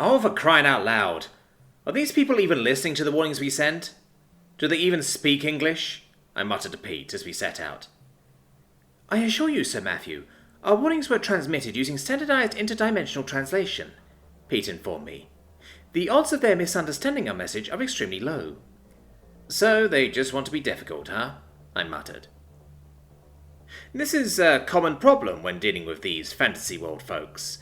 Oh, for crying out loud! Are these people even listening to the warnings we sent? Do they even speak English? I muttered to Pete as we set out. I assure you, Sir Matthew, our warnings were transmitted using standardized interdimensional translation, Pete informed me. The odds of their misunderstanding our message are extremely low. So they just want to be difficult, huh? I muttered. This is a common problem when dealing with these fantasy world folks.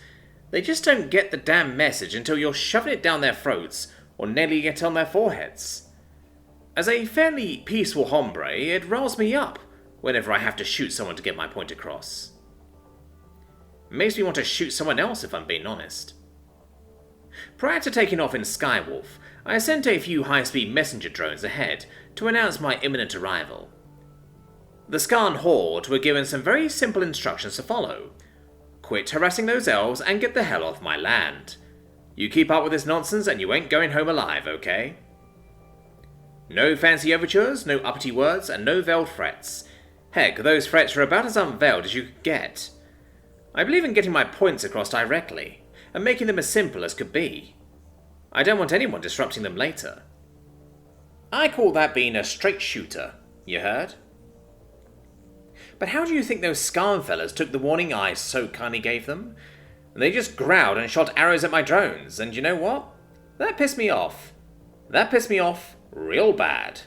They just don't get the damn message until you're shoving it down their throats or nailing it on their foreheads. As a fairly peaceful hombre, it riles me up whenever I have to shoot someone to get my point across. It makes me want to shoot someone else if I'm being honest. Prior to taking off in Skywolf, I sent a few high-speed messenger drones ahead to announce my imminent arrival. The Skarn Horde were given some very simple instructions to follow. Quit harassing those elves and get the hell off my land. You keep up with this nonsense and you ain't going home alive, okay? No fancy overtures, no uppity words, and no veiled threats. Heck, those threats were about as unveiled as you could get. I believe in getting my points across directly, and making them as simple as could be. I don't want anyone disrupting them later. I call that being a straight shooter, you heard? But how do you think those Skarn fellas took the warning I so kindly gave them? They just growled and shot arrows at my drones, and you know what? That pissed me off. That pissed me off real bad.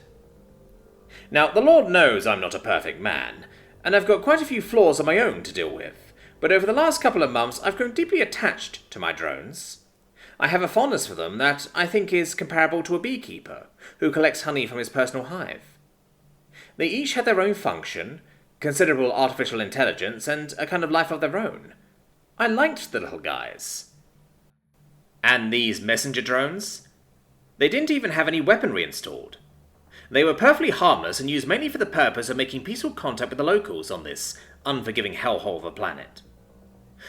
Now, the Lord knows I'm not a perfect man, and I've got quite a few flaws of my own to deal with, but over the last couple of months I've grown deeply attached to my drones. I have a fondness for them that I think is comparable to a beekeeper who collects honey from his personal hive. They each had their own function, considerable artificial intelligence, and a kind of life of their own. I liked the little guys. And these messenger drones? They didn't even have any weaponry installed. They were perfectly harmless and used mainly for the purpose of making peaceful contact with the locals on this unforgiving hellhole of a planet.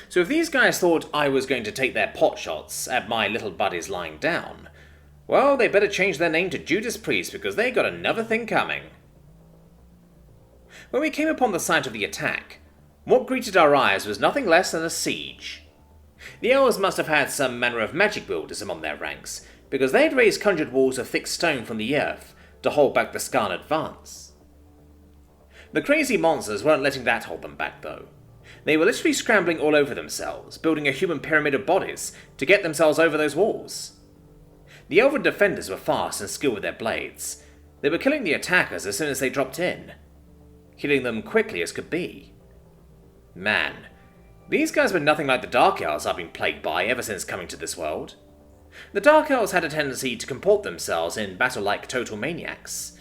So if these guys thought I was going to take their pot shots at my little buddies lying down, well, they better change their name to Judas Priest because they got another thing coming. When we came upon the site of the attack, what greeted our eyes was nothing less than a siege. The elves must have had some manner of magic builders among their ranks, because they had raised conjured walls of thick stone from the earth to hold back the Skarn advance. The crazy monsters weren't letting that hold them back, though. They were literally scrambling all over themselves, building a human pyramid of bodies to get themselves over those walls. The elven defenders were fast and skilled with their blades. They were killing the attackers as soon as they dropped in, killing them quickly as could be. Man, these guys were nothing like the Dark Elves I've been plagued by ever since coming to this world. The Dark Elves had a tendency to comport themselves in battle like total maniacs.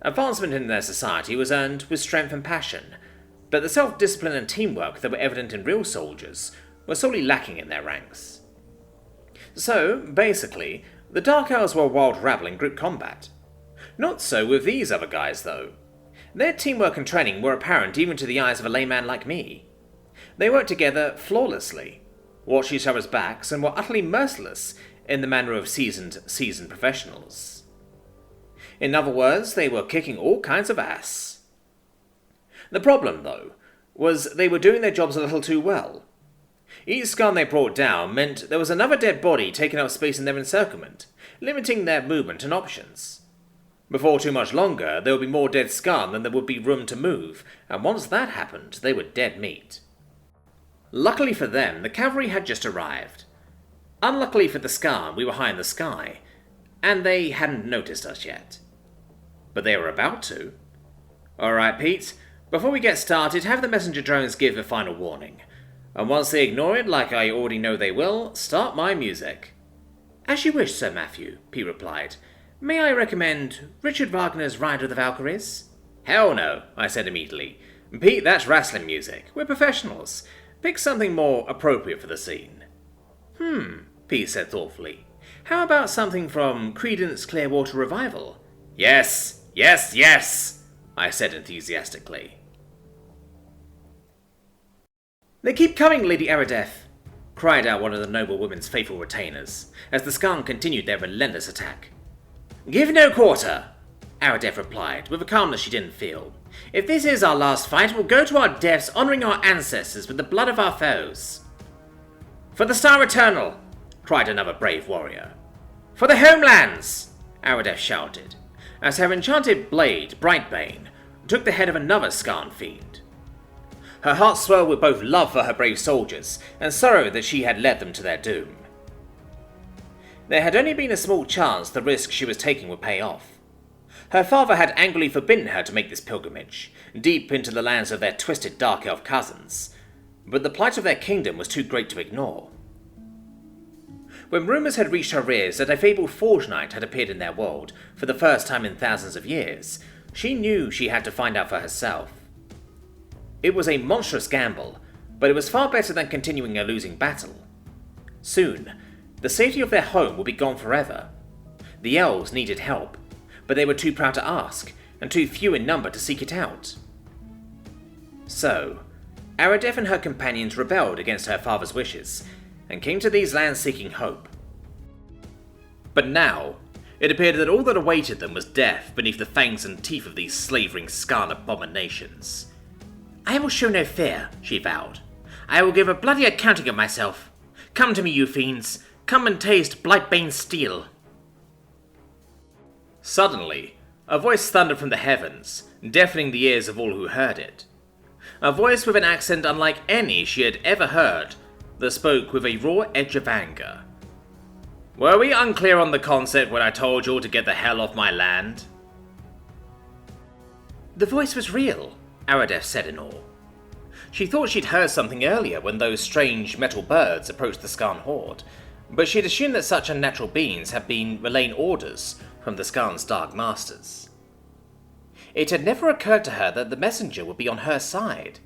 Advancement in their society was earned with strength and passion, but the self-discipline and teamwork that were evident in real soldiers were sorely lacking in their ranks. So, basically, the Dark Elves were a wild rabble in group combat. Not so with these other guys, though. Their teamwork and training were apparent even to the eyes of a layman like me. They worked together flawlessly, watched each other's backs, and were utterly merciless in the manner of seasoned professionals. In other words, they were kicking all kinds of ass. The problem, though, was they were doing their jobs a little too well. Each Skarn they brought down meant there was another dead body taking up space in their encirclement, limiting their movement and options. Before too much longer, there would be more dead Skarn than there would be room to move, and once that happened, they were dead meat. Luckily for them, the cavalry had just arrived. Unluckily for the Skarn, we were high in the sky, and they hadn't noticed us yet. But they were about to. Alright, Pete, before we get started, have the messenger drones give a final warning. And once they ignore it, like I already know they will, start my music. As you wish, Sir Matthew, Pete replied. May I recommend Richard Wagner's Ride of the Valkyries? Hell no, I said immediately. Pete, that's wrestling music. We're professionals. Pick something more appropriate for the scene. Pete said thoughtfully. How about something from Creedence Clearwater Revival? Yes, yes, yes, I said enthusiastically. They keep coming, Lady Aradeth, cried out one of the noble women's faithful retainers, as the Skarn continued their relentless attack. Give no quarter, Aradeth replied, with a calmness she didn't feel. If this is our last fight, we'll go to our deaths honouring our ancestors with the blood of our foes. For the Star Eternal, cried another brave warrior. For the homelands! Aradef shouted, as her enchanted blade, Brightbane, took the head of another Skarn fiend. Her heart swelled with both love for her brave soldiers and sorrow that she had led them to their doom. There had only been a small chance the risk she was taking would pay off. Her father had angrily forbidden her to make this pilgrimage, deep into the lands of their twisted dark elf cousins, but the plight of their kingdom was too great to ignore. When rumours had reached her ears that a fabled Forge Knight had appeared in their world for the first time in thousands of years, she knew she had to find out for herself. It was a monstrous gamble, but it was far better than continuing a losing battle. Soon, the safety of their home would be gone forever. The elves needed help, but they were too proud to ask, and too few in number to seek it out. So, Aradef and her companions rebelled against her father's wishes, and came to these lands seeking hope. But now, it appeared that all that awaited them was death beneath the fangs and teeth of these slavering Skarn abominations. I will show no fear, she vowed. I will give a bloody accounting of myself. Come to me, you fiends. Come and taste Blightbane's steel. Suddenly, a voice thundered from the heavens, deafening the ears of all who heard it. A voice with an accent unlike any she had ever heard, that spoke with a raw edge of anger. Were we unclear on the concept when I told you all to get the hell off my land? The voice was real, Aradef said in awe. She thought she'd heard something earlier when those strange metal birds approached the Skarn horde, but she'd assumed that such unnatural beings had been relaying orders from the Skarn's Dark Masters. It had never occurred to her that the messenger would be on her side.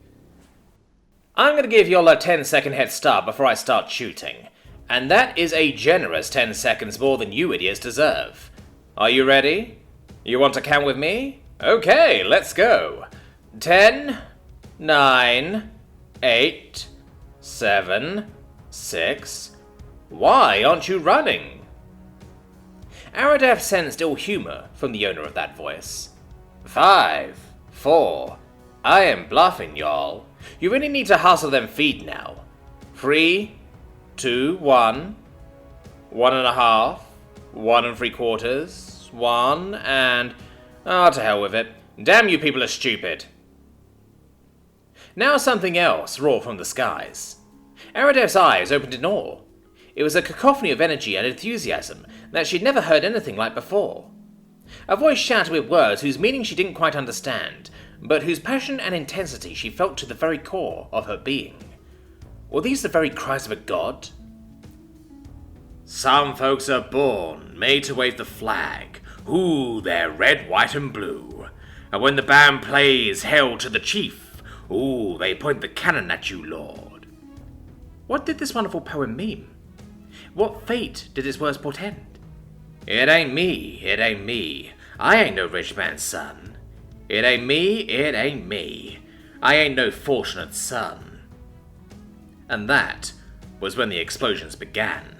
I'm going to give y'all a 10-second head start before I start shooting, and that is a generous 10 seconds more than you idiots deserve. Are you ready? You want to count with me? Okay, let's go. 10, 9, 8, 7, 6... Why aren't you running? Aradef sensed ill humor from the owner of that voice. 5, 4... I am bluffing, y'all. You really need to hustle them feet now. 3, 2, 1... 1.5... 1 3/4... 1 and... to hell with it. Damn you people are stupid. Now something else roared from the skies. Aradef's eyes opened in awe. It was a cacophony of energy and enthusiasm that she'd never heard anything like before. A voice shouted with words whose meaning she didn't quite understand, but whose passion and intensity she felt to the very core of her being. Were these the very cries of a god? Some folks are born, made to wave the flag. Ooh, they're red, white, and blue. And when the band plays Hail to the Chief, ooh, they point the cannon at you, Lord. What did this wonderful poem mean? What fate did its words portend? It ain't me, it ain't me. I ain't no rich man's son. It ain't me, it ain't me. I ain't no fortunate son. And that was when the explosions began.